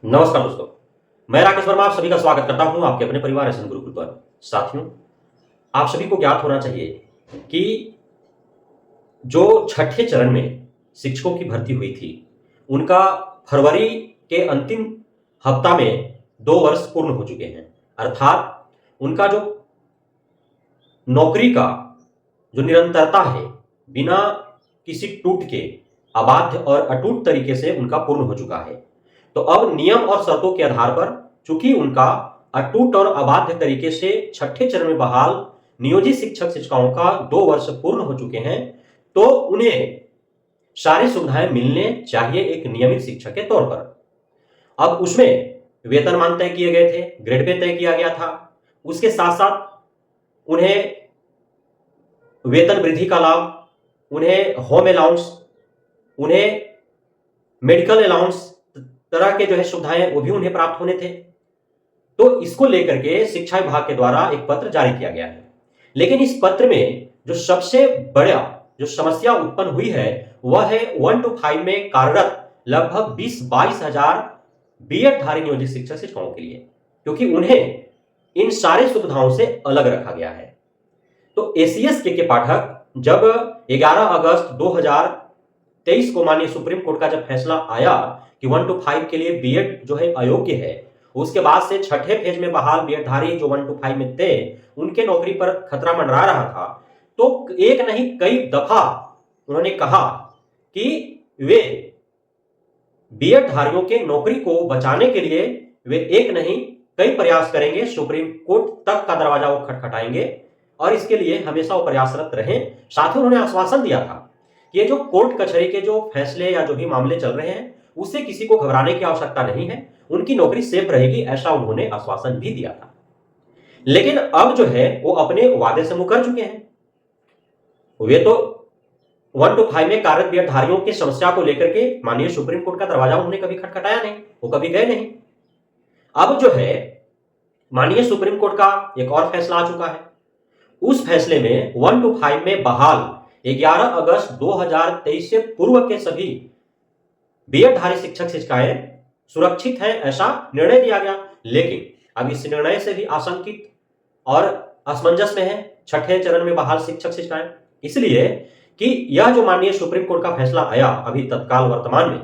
नमस्कार दोस्तों, मैं राकेश वर्मा आप सभी का स्वागत करता हूं आपके अपने परिवार एसएन गुरुकुल पर। साथियों, आप सभी को ज्ञात होना चाहिए कि जो छठे चरण में शिक्षकों की भर्ती हुई थी, उनका फरवरी के अंतिम हफ्ता में 2 वर्ष पूर्ण हो चुके हैं। अर्थात उनका जो नौकरी का जो निरंतरता है, बिना किसी टूट के अबाध्य और अटूट तरीके से उनका पूर्ण हो चुका है। तो अब नियम और शर्तों के आधार पर चूंकि उनका अटूट और अबाध्य तरीके से छठे चरण में बहाल नियोजित शिक्षक शिक्षिकाओं का 2 वर्ष पूर्ण हो चुके हैं, तो उन्हें सारी सुविधाएं मिलने चाहिए एक नियमित शिक्षक के तौर पर। अब उसमें वेतनमान तय किए गए थे, ग्रेड पे तय किया गया था। उसके साथ साथ उन्हें वेतन वृद्धि का लाभ, उन्हें होम अलाउंस, उन्हें मेडिकल अलाउंस तरह के जो है सुविधाएं वो भी उन्हें प्राप्त होने थे। तो इसको लेकर के शिक्षा विभाग के द्वारा एक पत्र जारी किया गया है। लेकिन इस पत्र में जो सबसे बड़ा जो समस्या उत्पन्न हुई है वह है 1 to 5 में कार्यरत लगभग 20-22 हजार बीएड धारी नियोजित शिक्षक शिक्षकों के लिए, क्योंकि उन्हें इन सारी सुविधाओं से अलग रखा गया है। तो एसीएस के पाठक जब 11 अगस्त 2023 को माननीय सुप्रीम कोर्ट का जब फैसला आया कि 1 to 5 के लिए बीएड जो है अयोग्य है, उसके बाद से छठे फेज में बहाल बीएडधारी जो 1 to 5 में थे, उनके नौकरी पर खतरा मंडरा रहा था। तो एक नहीं कई दफा उन्होंने कहा कि वे बीएड धारियों के नौकरी को बचाने के लिए वे एक नहीं कई प्रयास करेंगे, सुप्रीम कोर्ट तक का दरवाजा वो खटखटाएंगे और इसके लिए हमेशा वो प्रयासरत रहे। साथ ही उन्होंने आश्वासन दिया था कि ये जो कोर्ट कचहरी के जो फैसले या जो भी मामले चल रहे हैं उससे किसी को घबराने की आवश्यकता नहीं है, उनकी नौकरी सेफ रहेगी, ऐसा उन्होंने आश्वासन भी दिया था। लेकिन अब जो है वो अपने वादे से मुकर चुके हैं। वे तो 1 to 5 में कार्यरत बीएडधारियों की समस्या को लेकर के माननीय सुप्रीम कोर्ट का दरवाजा उन्होंने कभी खटखटाया नहीं, वो कभी गए नहीं। अब जो है माननीय सुप्रीम कोर्ट का एक और फैसला आ चुका है। उस फैसले में 1 to 5 में बहाल 11 अगस्त 2023 से पूर्व के सभी बीएडधारी शिक्षक शिक्षिकाएं सुरक्षित हैं, ऐसा निर्णय दिया गया। लेकिन अब इस निर्णय से भी आशंकित और असमंजस में है छठे चरण में बहाल शिक्षक शिक्षिकाएं, इसलिए कि यह जो माननीय सुप्रीम कोर्ट का फैसला आया अभी तत्काल वर्तमान में,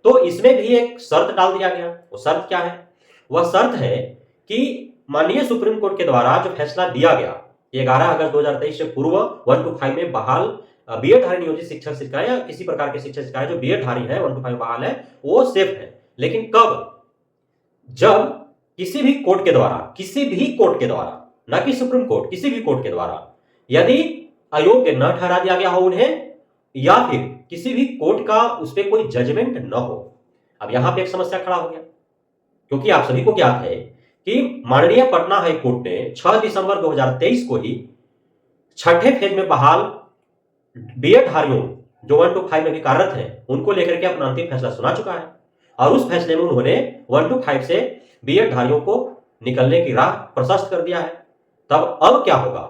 तो इसमें भी एक शर्त डाल दिया गया। वो शर्त क्या है? वह शर्त है कि माननीय सुप्रीम कोर्ट के द्वारा जो फैसला दिया गया 11 अगस्त 2023 से पूर्व 1 to 5 में बहाल बीएडधारी नियोजित शिक्षक शिक्षिकाएं या किसी प्रकार के शिक्षक शिक्षिकाएं जो बीएडधारी है 1 to 5 बहाल है, वो सेफ है। लेकिन कब? जब किसी भी कोर्ट के द्वारा, न कि सुप्रीम कोर्ट, किसी भी कोर्ट के द्वारा यदि अयोग्य न ठहरा दिया गया हो उन्हें, या फिर किसी भी कोर्ट का उस पर कोई जजमेंट न हो। अब यहां पे एक समस्या खड़ा हो गया, क्योंकि आप सभी को ज्ञात है कि माननीय पटना हाई कोर्ट ने 6 दिसंबर 2023 को ही छठे फेज में बहाल बीएडधारियों जो 1 to 5 में भी कार्यरत हैं उनको लेकर के अपना अंतिम फैसला सुना चुका है। और उस फैसले में उन्होंने 1 to 5 से बीएडधारियों को निकलने की राह प्रशस्त कर दिया है। तब अब क्या होगा?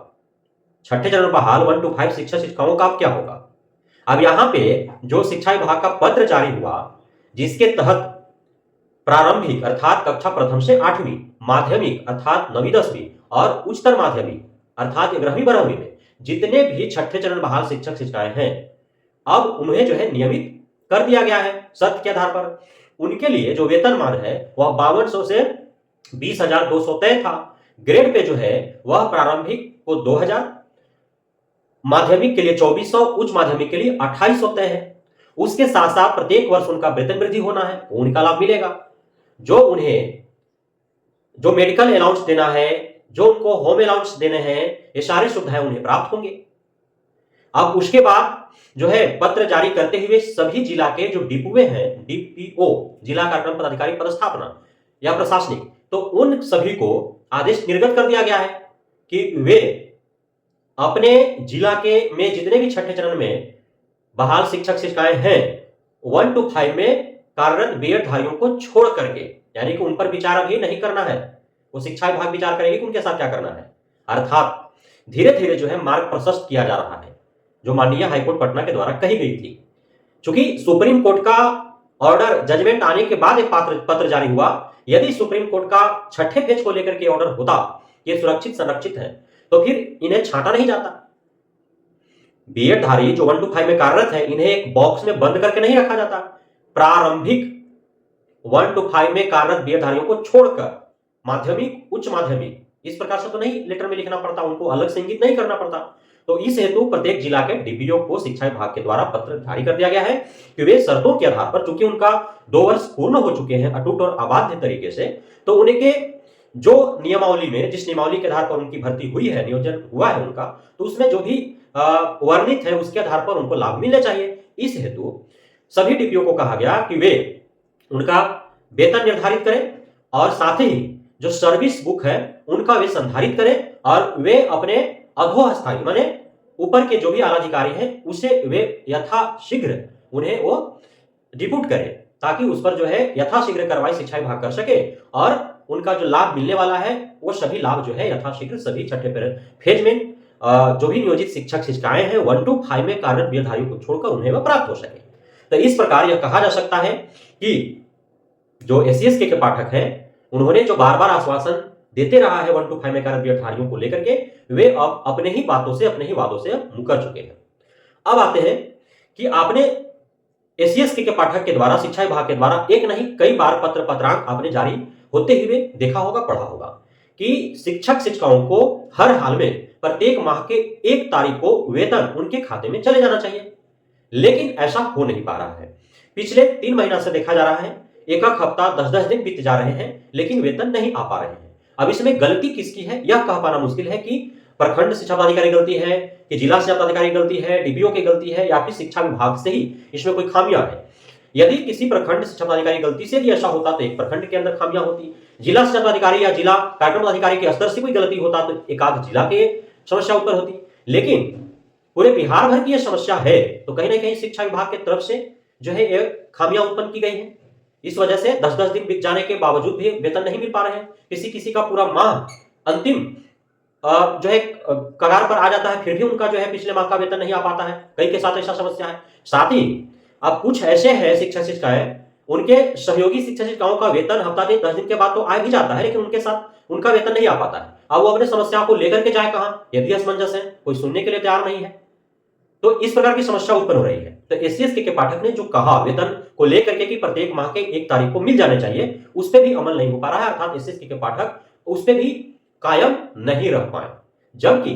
छठे चरण बहाल 1 to 5 शिक्षक शिक्षिकाओं का अब क्या होगा? अब यहां पे जो शिक्षा विभाग का पत्र जारी हुआ, जिसके तहत प्रारंभिक अर्थात कक्षा प्रथम से 8वीं, माध्यमिक अर्थात 9वीं 10वीं और उच्चतर माध्यमिक अर्थात 11वीं 12वीं में जितने भी छठे चरण बहाल शिक्षक शिक्षिकाएं हैं, अब उन्हें जो है नियमित कर दिया गया है शर्त के आधार पर। उनके लिए जो वेतनमान है वह 5200 से 20,200 तय था। ग्रेड पे जो है वह प्रारंभिक को 2000, माध्यमिक के लिए 2400, उच्च माध्यमिक के लिए 2800 तय है। उसके साथ साथ प्रत्येक वर्ष उनका वेतन वृद्धि होना है, उनका लाभ मिलेगा। जो उन्हें जो मेडिकल अलाउंस देना है, जो उनको होम अलाउंस देने हैं, ये सारी सुविधाएं उन्हें प्राप्त होंगे। अब उसके बाद जो है पत्र जारी करते हुए सभी जिला के जो डीपीओ हैं, डीपीओ जिला कार्यक्रम पदाधिकारी पदस्थापना या प्रशासनिक, तो उन सभी को आदेश निर्गत कर दिया गया है कि वे अपने जिला के में जितने भी छठे चरण में बहाल शिक्षक शिक्षिकाएं हैं 1 to 5 में कार्यरत बीएडधारियों को छोड़ करके, यानी कि उन पर विचार अभी नहीं करना है, वो शिक्षा विभाग विचार करेगी कि उनके साथ क्या करना है। अर्थात धीरे धीरे जो है मार्ग प्रशस्त किया जा रहा है, जो माननीय हाईकोर्ट पटना के द्वारा कही गई थी। चूंकि सुप्रीम कोर्ट का ऑर्डर जजमेंट आने के बाद एक पत्र जारी हुआ, यदि सुप्रीम कोर्ट का छठे पेज को लेकर के ऑर्डर होता, ये सुरक्षित संरक्षित है, तो फिर इन्हें छांटा नहीं जाता। बीएड धारी जो 1 to 5 में कार्यरत है, इन्हें एक बॉक्स में बंद करके नहीं रखा जाता। प्रारंभिक 1 to 5 में कार्यरत बीएड धारियों को छोड़कर माध्यमिक, उच्च माध्यमिक, इस प्रकार से तो नहीं लेटर में लिखना पड़ता, उनको अलग से इंगित नहीं करना पड़ता। तो इस हेतु प्रत्येक जिला के डीपीओ को शिक्षा विभाग के द्वारा पत्र जारी कर दिया गया है कि वे शर्तों के आधार पर, चूंकि उनका 2 वर्ष पूर्ण हो चुके हैं अटूट और अबाध्य तरीके से, तो उनके जो नियमावली में, जिस नियमावली के आधार पर उनकी भर्ती हुई है, नियोजन हुआ है उनका, तो उसमें जो भी वर्णित है उसके आधार पर उनको लाभ मिलने चाहिए। इस हेतु सभी डीपीओ को कहा गया कि वे उनका वेतन निर्धारित करें और साथ ही जो सर्विस बुक है उनका वे संधारित करें और वे अपने अधोस्थायी माने ऊपर के जो भी आला अधिकारी हैं उसे वे यथाशीघ्र उन्हें वो डिप्यूट करें, ताकि उस पर जो है यथाशीघ्र कार्रवाई शिक्षा विभाग कर सके और उनका जो लाभ मिलने वाला है वो सभी लाभ जो है यथाशीघ्र सभी छठे फेज में जो भी नियोजित शिक्षक शिक्षिकाएं हैं 1 to 5 में कार्यरत बीएड को छोड़कर उन्हें वह प्राप्त हो सके। तो इस प्रकार यह कहा जा सकता है कि जो एससीएस के पाठक हैं उन्होंने जो बार बार आश्वासन देते रहा है 1 to 5 में कार्यरत बीएड को लेकर के, वे अब अपने ही वादों से मुकर चुके हैं। अब आते हैं कि आपने एससीएस के पाठक के द्वारा, शिक्षा विभाग के द्वारा एक नहीं कई बार पत्रांक आपने जारी होते हुए देखा होगा, पढ़ा होगा कि शिक्षक शिक्षिकाओं को हर हाल में प्रत्येक माह के 1 तारीख को वेतन उनके खाते में चले जाना चाहिए, लेकिन ऐसा हो नहीं पा रहा है। पिछले 3 महीना से देखा जा रहा है, एक हफ्ता 10-10 दिन बीत जा रहे हैं, लेकिन वेतन नहीं आ पा रहे हैं। अब इसमें गलती किसकी है यह कह पाना मुश्किल है कि प्रखंड शिक्षा पदाधिकारी गलती है कि जिला शिक्षा पदाधिकारी गलती है, डीपीओ की गलती है, या फिर शिक्षा विभाग से ही इसमें कोई खामियां है। यदि किसी प्रखंड शिक्षा पदाधिकारी गलती से भी ऐसा होता तो एक प्रखंड के अंदर खामियां होती, जिला शिक्षा पदाधिकारी या जिला कार्यक्रम पदाधिकारी के स्तर से कोई गलती होता तो एक आध जिला के समस्या उत्पन्न होती, लेकिन पूरे बिहार भर की यह समस्या है, तो कहीं ना कहीं शिक्षा विभाग की तरफ से जो है ये खामियां उत्पन्न की गई है। इस वजह से 10-10 दिन बीत जाने के बावजूद भी वेतन नहीं मिल पा रहे हैं। किसी का पूरा माह अंतिम जो है कगार पर आ जाता है, फिर भी उनका जो है पिछले माह का वेतन नहीं आ पाता है। कई के साथ ऐसा समस्या है। साथ ही अब कुछ ऐसे हैं शिक्षक शिक्षिकाएं, उनके सहयोगी शिक्षक शिक्षिकाओं का वेतन हफ्ता दिन 10 दिन के बाद तो आ भी जाता है, लेकिन उनके साथ उनका वेतन नहीं आ पाता है। अब वो अपने समस्या को लेकर के जाए कहां, यदि असमंजस है, कोई सुनने के लिए तैयार नहीं है, तो इस प्रकार की समस्या उत्पन्न हो रही है। तो एससीएस के पाठक ने जो कहा वेतन को लेकर के कि प्रत्येक माह के 1 तारीख को मिल जाने चाहिए, उस पर भी अमल नहीं हो पा रहा है, अर्थात एससीएस के पाठक उस पर भी कायम नहीं रह पाए। जबकि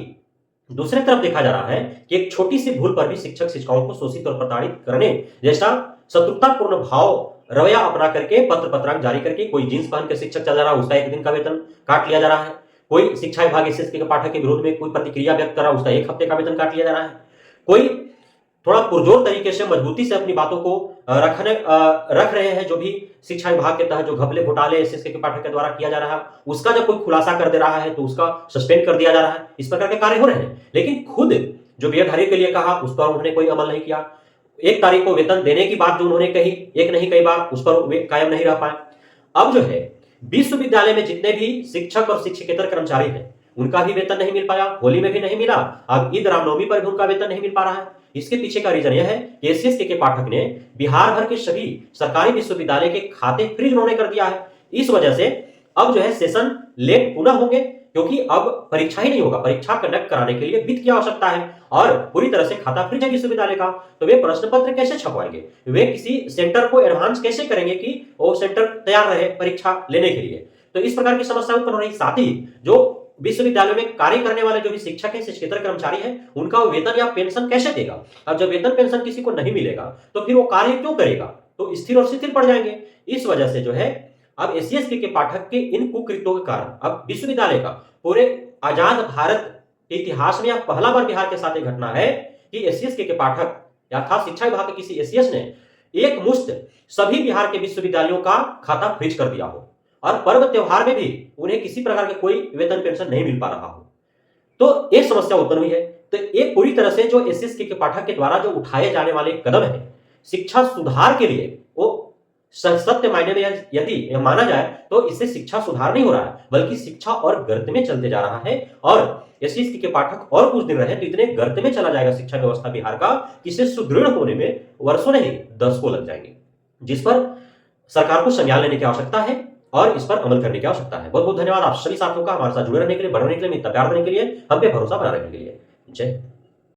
दूसरी तरफ देखा जा रहा है कि एक छोटी सी भूल पर भी शिक्षक शिक्षिकाओं को शोषित और प्रताड़ित करने जैसा शत्रुतापूर्ण भाव रवैया अपना करके पत्रांक जारी करके कोई जींस पहन के शिक्षक चल रहा है, उसका 1 दिन का वेतन काट लिया जा रहा है। कोई शिक्षा विभाग एससीएस के पाठक के विरोध में कोई प्रतिक्रिया व्यक्त कर रहा है, उसका 1 हफ्ते का वेतन काट लिया जा रहा है। कोई थोड़ा पुरजोर तरीके से मजबूती से अपनी बातों को रख रहे हैं, जो भी शिक्षा विभाग के तहत जो घपले घोटाले एसएसके के पाठक के द्वारा किया जा रहा है उसका जब कोई खुलासा कर दे रहा है तो उसका सस्पेंड कर दिया जा रहा है। इस प्रकार के कार्य हो रहे हैं, लेकिन खुद जो बीएड के लिए कहा उस पर उन्होंने कोई अमल नहीं किया। 1 तारीख को वेतन देने की बात जो उन्होंने कही, एक नहीं कई बार, उस पर वे कायम नहीं रह पाए। अब जो है विश्वविद्यालय में जितने भी शिक्षक और शिक्षकेतर कर्मचारी हैं उनका भी वेतन नहीं मिल पाया, होली में भी नहीं मिला, अब ईद रामनवमी पर भी उनका वेतन नहीं मिल पा रहा है। इसके पीछे का रीजन यह है कि एससीएस के पाठक ने बिहार भर के सभी सरकारी विश्वविद्यालय के खाते फ्रीज उन्होंने कर दिया है। इस वजह से अब जो है सेशन लेट पुनः होंगे, क्योंकि अब परीक्षा ही नहीं होगा, परीक्षा कंडक्ट कराने के लिए वित्त की आवश्यकता है और पूरी तरह से खाता फ्रीज है विश्वविद्यालय का। तो वे प्रश्न पत्र कैसे छपवाएंगे, वे किसी सेंटर को एडवांस कैसे करेंगे कि वो सेंटर तैयार रहे परीक्षा लेने के लिए। तो इस प्रकार की समस्या उत्पन्न हो रही। साथ ही जो विश्वविद्यालयों में कार्य करने वाले जो भी शिक्षक हैं, शिक्षकेतर कर्मचारी हैं, उनका वेतन या पेंशन कैसे देगा। अब जब वेतन पेंशन किसी को नहीं मिलेगा तो फिर वो कार्य क्यों करेगा, तो स्थिर और शिथिल पड़ जाएंगे। इस वजह से जो है अब एससीएस के पाठक के इन कुकृत्यों के कारण अब विश्वविद्यालय का पूरे आजाद भारत के इतिहास में पहला बार बिहार के साथ एक घटना है कि एससीएस के पाठक या खास शिक्षा विभाग के किसी एससीएस ने एक मुश्त सभी बिहार के विश्वविद्यालयों का खाता फ्रीज कर दिया हो और पर्व त्योहार में भी उन्हें किसी प्रकार के कोई वेतन पेंशन नहीं मिल पा रहा हो। तो एक समस्या उत्पन्न हुई है। तो एक पूरी तरह से जो एससीएस के पाठक के द्वारा जो उठाए जाने वाले कदम है शिक्षा सुधार के लिए, वो सत्य मायने में यदि माना जाए तो इससे शिक्षा सुधार नहीं हो रहा है, बल्कि शिक्षा और गर्त में चलते जा रहा है। और एससीएस के पाठक और कुछ दिन रहे तो इतने गर्त में चला जाएगा शिक्षा व्यवस्था बिहार का, इससे सुदृढ़ होने में वर्षों नहीं दशकों लग जाएंगे। जिस पर सरकार को संज्ञान लेने की आवश्यकता है और इस पर अमल करने की आवश्यकता है। बहुत बहुत धन्यवाद आप सभी साथियों का हमारे साथ जुड़े रहने के लिए, बने रहने के लिए, इतना प्यार देने के लिए, हम पे भरोसा बना रखने के लिए। जय हिंद।